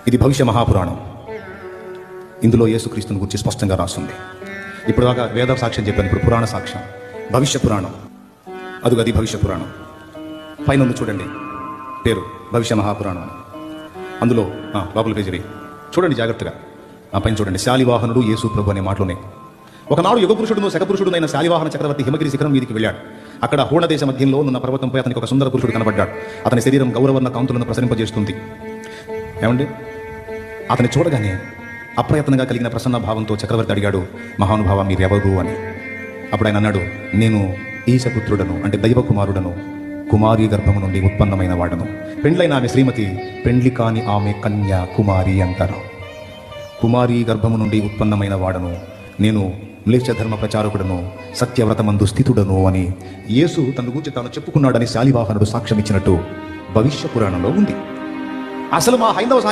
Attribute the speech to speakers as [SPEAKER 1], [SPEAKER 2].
[SPEAKER 1] ఇది భవిష్య మహాపురాణం. ఇందులో యేసుక్రీస్తుని గురించి స్పష్టంగా రాస్తుంది. ఇప్పుడు దాకా వేద సాక్ష్యం చెప్పాను, ఇప్పుడు పురాణ సాక్ష్యం, భవిష్య పురాణం. అది భవిష్య పురాణం. పైన ఉంది చూడండి, పేరు భవిష్య మహాపురాణం. అందులో లోపల పేజీ చూడండి జాగ్రత్తగా. ఆ పైన చూడండి, శాలివాహనుడు యేసు ప్రభు అనే మాటలున్నాయి. ఒకనాడు యుగపురుషుడును శకపురుషుడునైన శాలివాహన చక్రవర్తి హిమగిరి శిఖరం మీదికి వెళ్ళాడు. అక్కడ హోణ దేశ మధ్యంలో ఉన్న పర్వతంపై అతనికి ఒక సుందర పురుషుడు కనబడ్డాడు. అతని శరీరం గౌరవర్ణ కాంతులను ప్రసరింపజేస్తుంది. ఏమండి, అతని చూడగానే అప్రయత్నంగా కలిగిన ప్రసన్న భావంతో చక్రవర్తి అడిగాడు, మహానుభావ మీరెవరు అని. అప్పుడు ఆయన అన్నాడు, నేను ఈశపుత్రుడను, అంటే దైవ కుమారుడను, కుమారి గర్భము నుండి ఉత్పన్నమైన వాడను. పెండ్లైన ఆమె శ్రీమతి, పెండ్లి కాని ఆమె కన్య కుమారి అంటారు. కుమారి గర్భము నుండి ఉత్పన్నమైన వాడను, నేను మ్లేచ్ఛ ధర్మ ప్రచారకుడను, సత్యవ్రతమందు స్థితుడను అని యేసు తన గురించి తాను చెప్పుకున్నాడని శాలివాహనుడు సాక్ష్యం ఇచ్చినట్టు భవిష్య పురాణంలో ఉంది. అసలు మా హైందవ